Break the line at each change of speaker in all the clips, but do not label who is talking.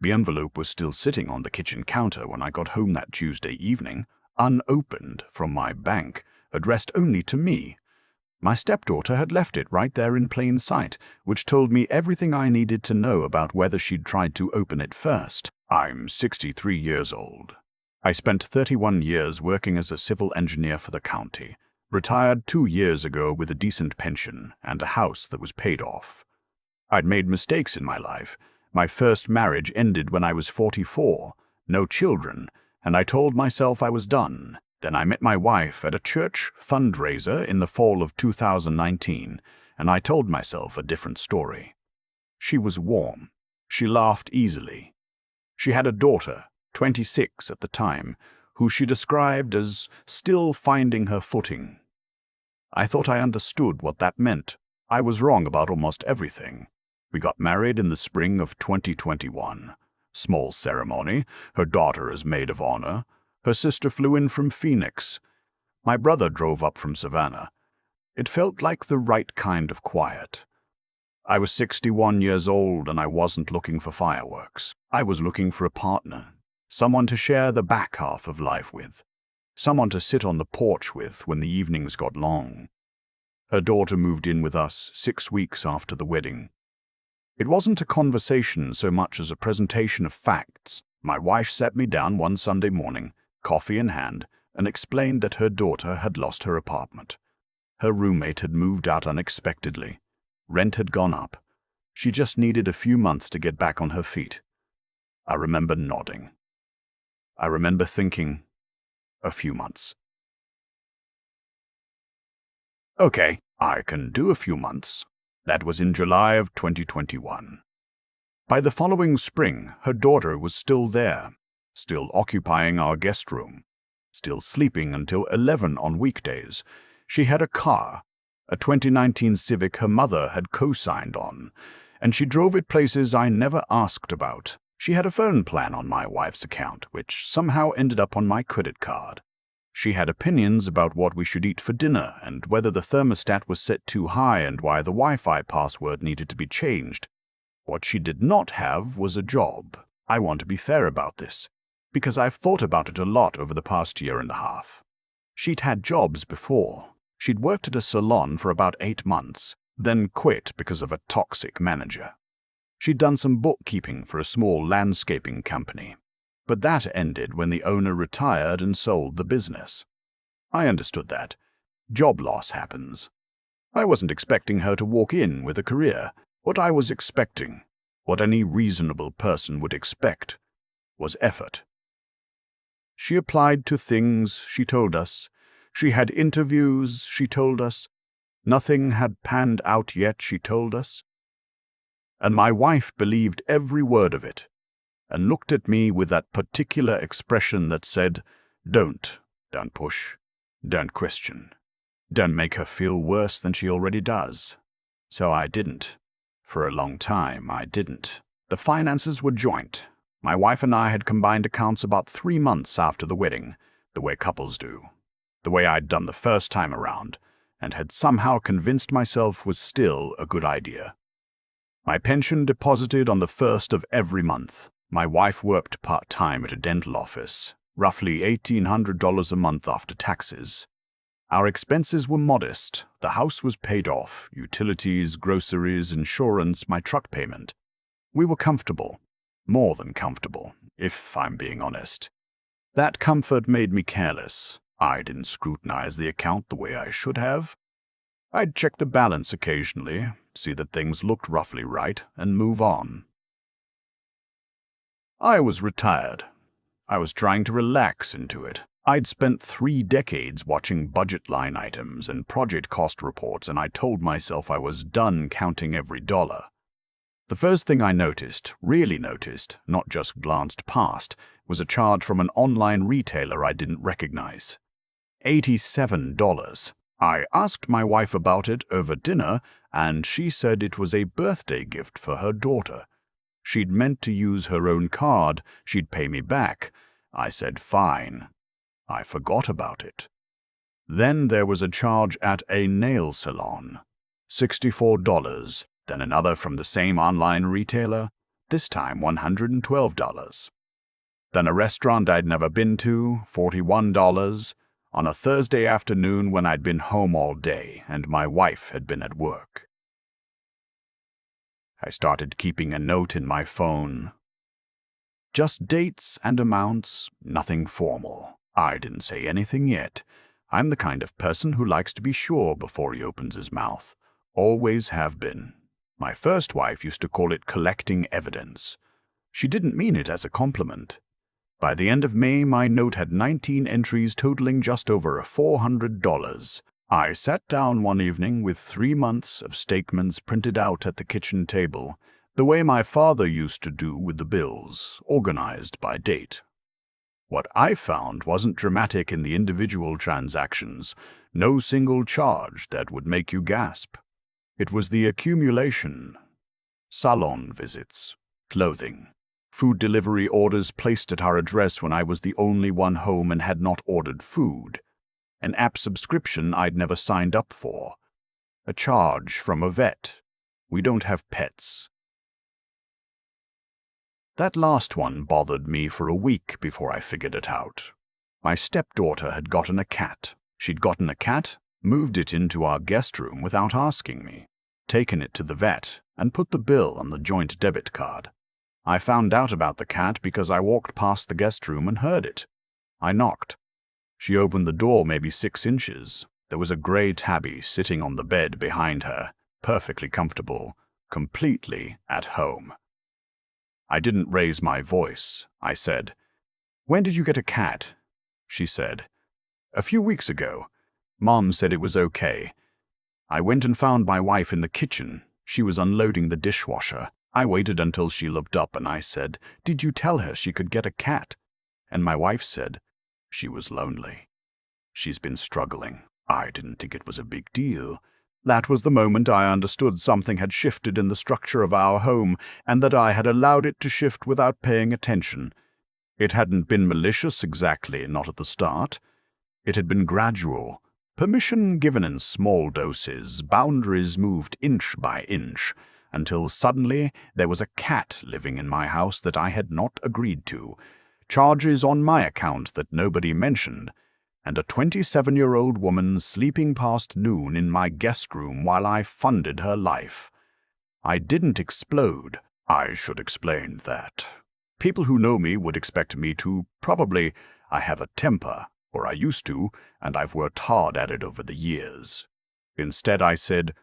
The envelope was still sitting on the kitchen counter when I got home that Tuesday evening, unopened from my bank, addressed only to me. My stepdaughter had left it right there in plain sight, which told me everything I needed to know about whether she'd tried to open it first. I'm 63 years old. I spent 31 years working as a civil engineer for the county, retired 2 years ago with a decent pension and a house that was paid off. I'd made mistakes in my life. My first marriage ended when I was 44, no children, and I told myself I was done. Then I met my wife at a church fundraiser in the fall of 2019, and I told myself a different story. She was warm. She laughed easily. She had a daughter, 26 at the time, who she described as still finding her footing. I thought I understood what that meant. I was wrong about almost everything. We got married in the spring of 2021. Small ceremony, her daughter as maid of honor. Her sister flew in from Phoenix. My brother drove up from Savannah. It felt like the right kind of quiet. I was 61 years old and I wasn't looking for fireworks. I was looking for a partner, someone to share the back half of life with, someone to sit on the porch with when the evenings got long. Her daughter moved in with us 6 weeks after the wedding. It wasn't a conversation so much as a presentation of facts. My wife sat me down one Sunday morning, coffee in hand, and explained that her daughter had lost her apartment. Her roommate had moved out unexpectedly. Rent had gone up. She just needed a few months to get back on her feet. I remember nodding. I remember thinking, a few months. Okay, I can do a few months. That was in July of 2021. By the following spring, her daughter was still there, still occupying our guest room, still sleeping until 11 on weekdays. She had a car, a 2019 Civic her mother had co-signed on, and she drove it places I never asked about. She had a phone plan on my wife's account, which somehow ended up on my credit card. She had opinions about what we should eat for dinner and whether the thermostat was set too high and why the Wi-Fi password needed to be changed. What she did not have was a job. I want to be fair about this, because I've thought about it a lot over the past year and a half. She'd had jobs before. She'd worked at a salon for about 8 months, then quit because of a toxic manager. She'd done some bookkeeping for a small landscaping company, but that ended when the owner retired and sold the business. I understood that. Job loss happens. I wasn't expecting her to walk in with a career. What I was expecting, what any reasonable person would expect, was effort. She applied to things, she told us. She had interviews, she told us. Nothing had panned out yet, she told us. And my wife believed every word of it, and looked at me with that particular expression that said, don't push, don't question, don't make her feel worse than she already does. So I didn't. For a long time, I didn't. The finances were joint. My wife and I had combined accounts about 3 months after the wedding, the way couples do, the way I'd done the first time around, and had somehow convinced myself was still a good idea. My pension deposited on the 1st of every month. My wife worked part-time at a dental office, roughly $1,800 a month after taxes. Our expenses were modest. The house was paid off, utilities, groceries, insurance, my truck payment. We were comfortable, more than comfortable, if I'm being honest. That comfort made me careless. I didn't scrutinize the account the way I should have. I'd check the balance occasionally, see that things looked roughly right, and move on. I was retired. I was trying to relax into it. I'd spent 3 decades watching budget line items and project cost reports, and I told myself I was done counting every dollar. The first thing I noticed, really noticed, not just glanced past, was a charge from an online retailer I didn't recognize. $87. I asked my wife about it over dinner, and she said it was a birthday gift for her daughter. She'd meant to use her own card, she'd pay me back. I said fine. I forgot about it. Then there was a charge at a nail salon, $64, then another from the same online retailer, this time $112. Then a restaurant I'd never been to, $41, on a Thursday afternoon when I'd been home all day and my wife had been at work. I started keeping a note in my phone. Just dates and amounts, nothing formal. I didn't say anything yet. I'm the kind of person who likes to be sure before he opens his mouth. Always have been. My first wife used to call it collecting evidence. She didn't mean it as a compliment. By the end of May, my note had 19 entries totaling just over $400. I sat down one evening with 3 months of statements printed out at the kitchen table, the way my father used to do with the bills, organized by date. What I found wasn't dramatic in the individual transactions, no single charge that would make you gasp. It was the accumulation. Salon visits, clothing, food delivery orders placed at our address when I was the only one home and had not ordered food, an app subscription I'd never signed up for, a charge from a vet. We don't have pets. That last one bothered me for a week before I figured it out. My stepdaughter had gotten a cat. She'd gotten a cat, moved it into our guest room without asking me, taken it to the vet, and put the bill on the joint debit card. I found out about the cat because I walked past the guest room and heard it. I knocked. She opened the door maybe 6 inches. There was a gray tabby sitting on the bed behind her, perfectly comfortable, completely at home. I didn't raise my voice. I said, "When did you get a cat?" She said, "A few weeks ago. Mom said it was okay." I went and found my wife in the kitchen. She was unloading the dishwasher. I waited until she looked up and I said, "Did you tell her she could get a cat?" And my wife said, "She was lonely. She's been struggling." I didn't think it was a big deal. That was the moment I understood something had shifted in the structure of our home and that I had allowed it to shift without paying attention. It hadn't been malicious exactly, not at the start. It had been gradual. Permission given in small doses, boundaries moved inch by inch, until suddenly there was a cat living in my house that I had not agreed to, charges on my account that nobody mentioned, and a 27-year-old woman sleeping past noon in my guest room while I funded her life. I didn't explode. I should explain that. People who know me would expect me to. Probably I have a temper, or I used to, and I've worked hard at it over the years. Instead, I said,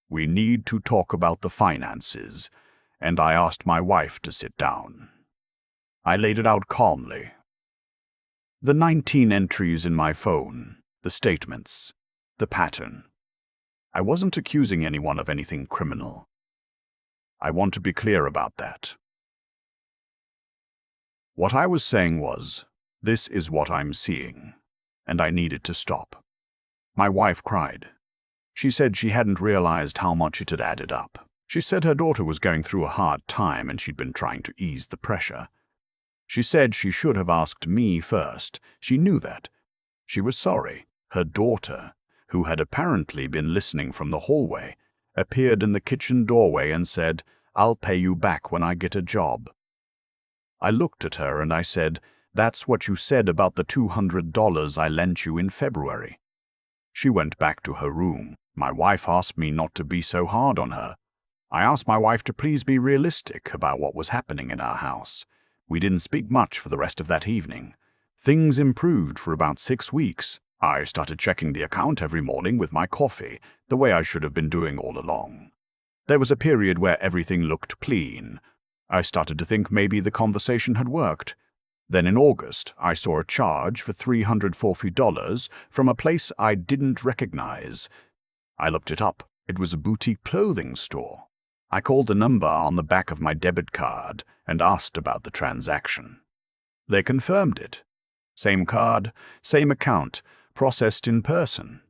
"We need to talk about the finances," and I asked my wife to sit down. I laid it out calmly. The 19 entries in my phone, the statements, the pattern. I wasn't accusing anyone of anything criminal. I want to be clear about that. What I was saying was, this is what I'm seeing, and I needed to stop. My wife cried. She said she hadn't realized how much it had added up. She said her daughter was going through a hard time and she'd been trying to ease the pressure. She said she should have asked me first. She knew that. She was sorry. Her daughter, who had apparently been listening from the hallway, appeared in the kitchen doorway and said, "I'll pay you back when I get a job." I looked at her and I said, "That's what you said about the $200 I lent you in February." She went back to her room. My wife asked me not to be so hard on her. I asked my wife to please be realistic about what was happening in our house. We didn't speak much for the rest of that evening. Things improved for about 6 weeks. I started checking the account every morning with my coffee, the way I should have been doing all along. There was a period where everything looked clean. I started to think maybe the conversation had worked. Then in August, I saw a charge for $340 from a place I didn't recognize. I looked it up. It was a boutique clothing store. I called the number on the back of my debit card and asked about the transaction. They confirmed it. Same card, same account, processed in person.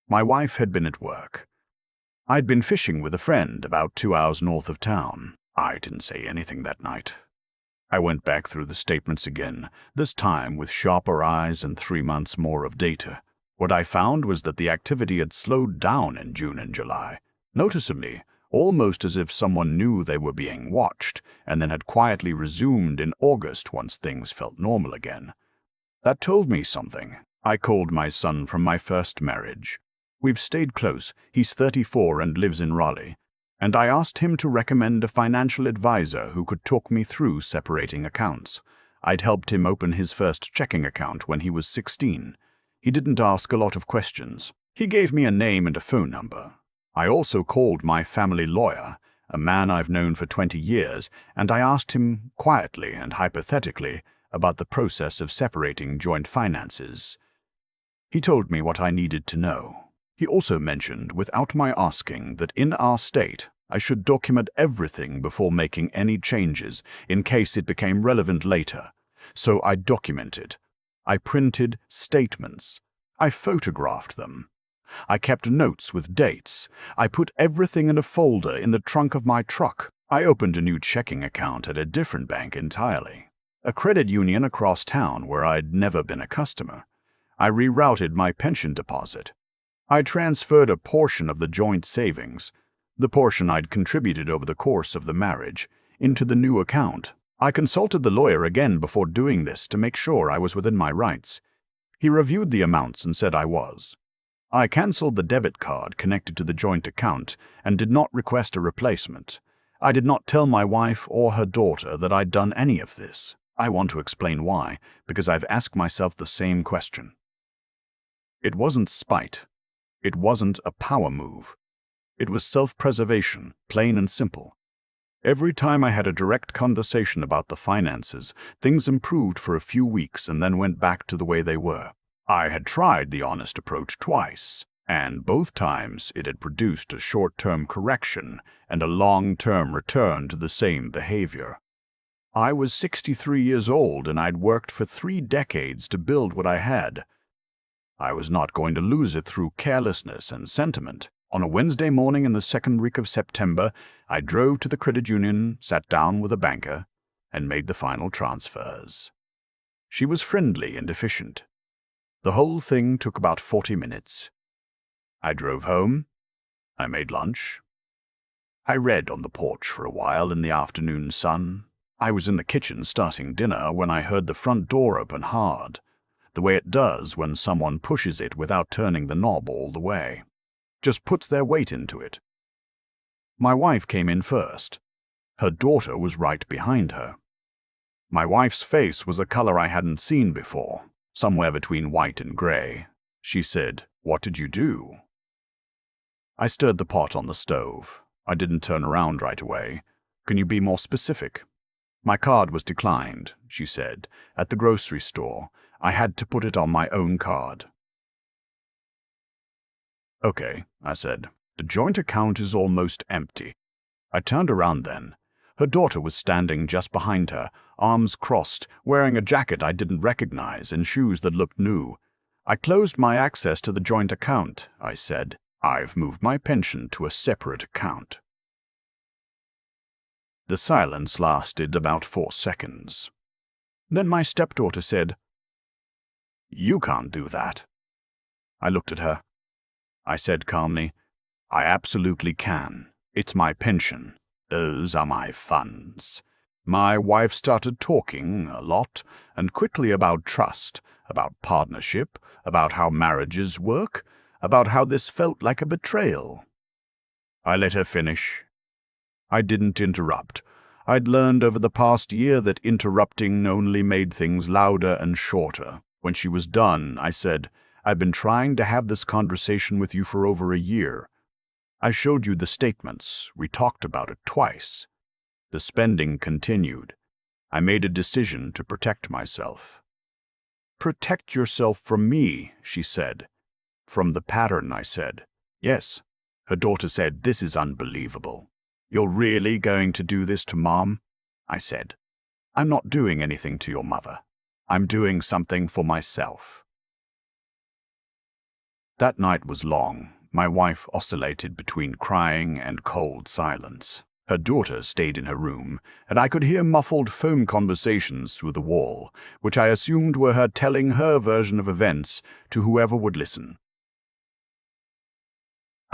My wife had been at work. I'd been fishing with a friend about 2 hours north of town. I didn't say anything that night. I went back through the statements again, this time with sharper eyes and 3 months more of data. What I found was that the activity had slowed down in June and July, noticeably, almost as if someone knew they were being watched and then had quietly resumed in August once things felt normal again. That told me something. I called my son from my first marriage. We've stayed close. He's 34 and lives in Raleigh. And I asked him to recommend a financial advisor who could talk me through separating accounts. I'd helped him open his first checking account when he was 16. He didn't ask a lot of questions. He gave me a name and a phone number. I also called my family lawyer, a man I've known for 20 years, and I asked him quietly and hypothetically about the process of separating joint finances. He told me what I needed to know. He also mentioned, without my asking, that in our state, I should document everything before making any changes in case it became relevant later. So I documented. I printed statements. I photographed them. I kept notes with dates. I put everything in a folder in the trunk of my truck. I opened a new checking account at a different bank entirely, a credit union across town where I'd never been a customer. I rerouted my pension deposit. I transferred a portion of the joint savings, the portion I'd contributed over the course of the marriage, into the new account. I consulted the lawyer again before doing this to make sure I was within my rights. He reviewed the amounts and said I was. I cancelled the debit card connected to the joint account and did not request a replacement. I did not tell my wife or her daughter that I'd done any of this. I want to explain why, because I've asked myself the same question. It wasn't spite. It wasn't a power move. It was self-preservation, plain and simple. Every time I had a direct conversation about the finances, things improved for a few weeks and then went back to the way they were. I had tried the honest approach twice, and both times it had produced a short-term correction and a long-term return to the same behavior. I was 63 years old and I'd worked for 3 decades to build what I had. I was not going to lose it through carelessness and sentiment. On a Wednesday morning in the second week of September, I drove to the credit union, sat down with a banker, and made the final transfers. She was friendly and efficient. The whole thing took about 40 minutes. I drove home. I made lunch. I read on the porch for a while in the afternoon sun. I was in the kitchen starting dinner when I heard the front door open hard, the way it does when someone pushes it without turning the knob all the way. Just puts their weight into it. My wife came in first. Her daughter was right behind her. My wife's face was a color I hadn't seen before, somewhere between white and gray. She said, "What did you do?" I stirred the pot on the stove. I didn't turn around right away. "Can you be more specific?" "My card was declined," she said, "at the grocery store. I had to put it on my own card." "Okay," I said. "The joint account is almost empty." I turned around then. Her daughter was standing just behind her, arms crossed, wearing a jacket I didn't recognize and shoes that looked new. "I closed my access to the joint account," I said. "I've moved my pension to a separate account." The silence lasted about 4 seconds. Then my stepdaughter said, "You can't do that." I looked at her. I said calmly, "I absolutely can. It's my pension. Those are my funds." My wife started talking a lot and quickly about trust, about partnership, about how marriages work, about how this felt like a betrayal. I let her finish. I didn't interrupt. I'd learned over the past year that interrupting only made things louder and shorter. When she was done, I said, "I've been trying to have this conversation with you for over a year. I showed you the statements. We talked about it twice." The spending continued. I made a decision to protect myself. "Protect yourself from me," she said. "From the pattern," I said. "Yes." Her daughter said, "This is unbelievable. You're really going to do this to Mom?" I said, "I'm not doing anything to your mother. I'm doing something for myself." That night was long. My wife oscillated between crying and cold silence. Her daughter stayed in her room, and I could hear muffled phone conversations through the wall, which I assumed were her telling her version of events to whoever would listen.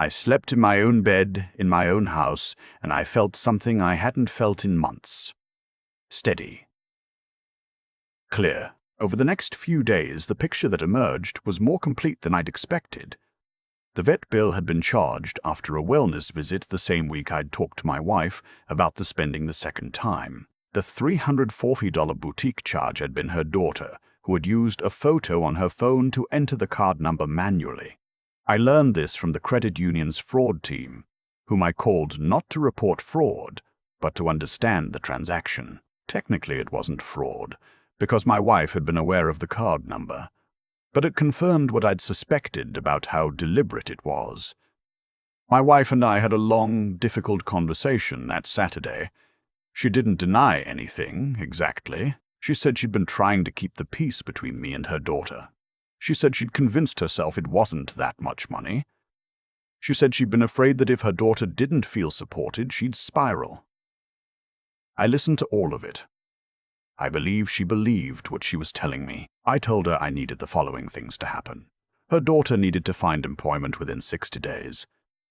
I slept in my own bed, in my own house, and I felt something I hadn't felt in months. Steady. Clear. Over the next few days, the picture that emerged was more complete than I'd expected. The vet bill had been charged after a wellness visit the same week I'd talked to my wife about the spending the second time. The $340 boutique charge had been her daughter, who had used a photo on her phone to enter the card number manually. I learned this from the credit union's fraud team, whom I called not to report fraud, but to understand the transaction. Technically, it wasn't fraud, because my wife had been aware of the card number, but it confirmed what I'd suspected about how deliberate it was. My wife and I had a long, difficult conversation that Saturday. She didn't deny anything, exactly. She said she'd been trying to keep the peace between me and her daughter. She said she'd convinced herself it wasn't that much money. She said she'd been afraid that if her daughter didn't feel supported, she'd spiral. I listened to all of it. I believe she believed what she was telling me. I told her I needed the following things to happen. Her daughter needed to find employment within 60 days.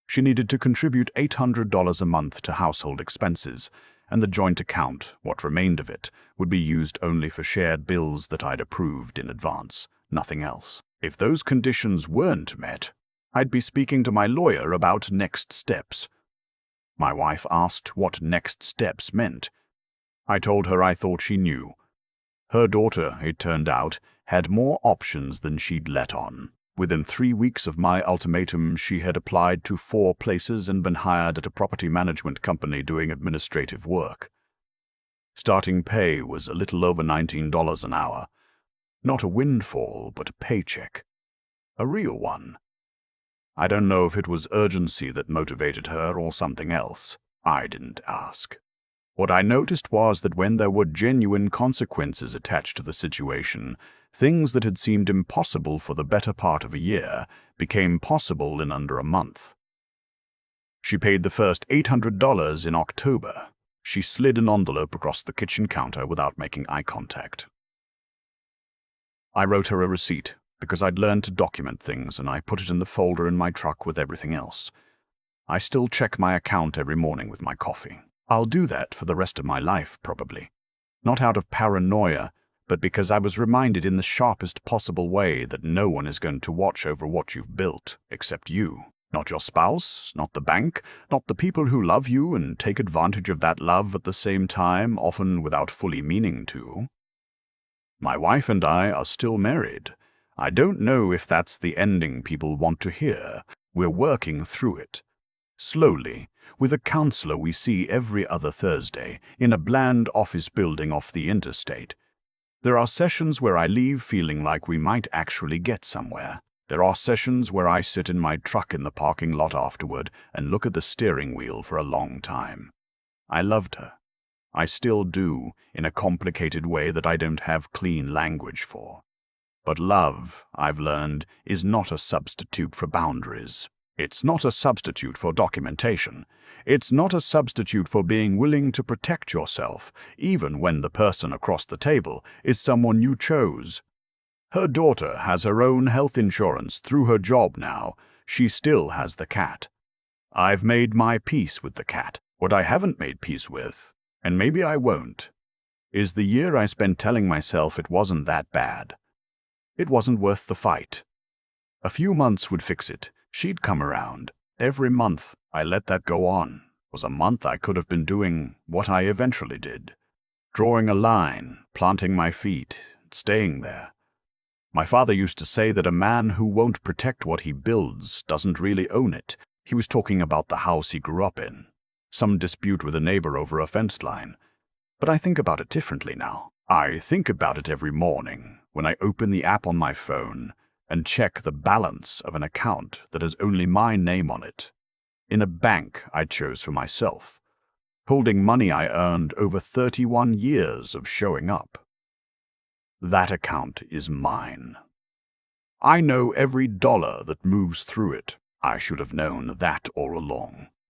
She needed to contribute $800 a month to household expenses, and the joint account, what remained of it, would be used only for shared bills that I'd approved in advance, nothing else. If those conditions weren't met, I'd be speaking to my lawyer about next steps. My wife asked what next steps meant. I told her I thought she knew. Her daughter, it turned out, had more options than she'd let on. Within 3 weeks of my ultimatum, she had applied to 4 places and been hired at a property management company doing administrative work. Starting pay was a little over $19 an hour. Not a windfall, but a paycheck. A real one. I don't know if it was urgency that motivated her or something else. I didn't ask. What I noticed was that when there were genuine consequences attached to the situation, things that had seemed impossible for the better part of a year became possible in under a month. She paid the first $800 in October. She slid an envelope across the kitchen counter without making eye contact. I wrote her a receipt because I'd learned to document things, and I put it in the folder in my truck with everything else. I still check my account every morning with my coffee. I'll do that for the rest of my life, probably. Not out of paranoia, but because I was reminded in the sharpest possible way that no one is going to watch over what you've built, except you. Not your spouse, not the bank, not the people who love you and take advantage of that love at the same time, often without fully meaning to. My wife and I are still married. I don't know if that's the ending people want to hear. We're working through it. Slowly, with a counselor we see every other Thursday in a bland office building off the interstate. There are sessions where I leave feeling like we might actually get somewhere. There are sessions where I sit in my truck in the parking lot afterward and look at the steering wheel for a long time. I loved her. I still do, in a complicated way that I don't have clean language for. But love, I've learned, is not a substitute for boundaries. It's not a substitute for documentation. It's not a substitute for being willing to protect yourself, even when the person across the table is someone you chose. Her daughter has her own health insurance through her job now. She still has the cat. I've made my peace with the cat. What I haven't made peace with, and maybe I won't, is the year I spent telling myself it wasn't that bad. It wasn't worth the fight. A few months would fix it. She'd come around. Every month I let that go on. It was a month I could have been doing what I eventually did. Drawing a line, planting my feet, staying there. My father used to say that a man who won't protect what he builds doesn't really own it. He was talking about the house he grew up in. Some dispute with a neighbor over a fence line. But I think about it differently now. I think about it every morning when I open the app on my phone and check the balance of an account that has only my name on it, in a bank I chose for myself, holding money I earned over 31 years of showing up. That account is mine. I know every dollar that moves through it. I should have known that all along.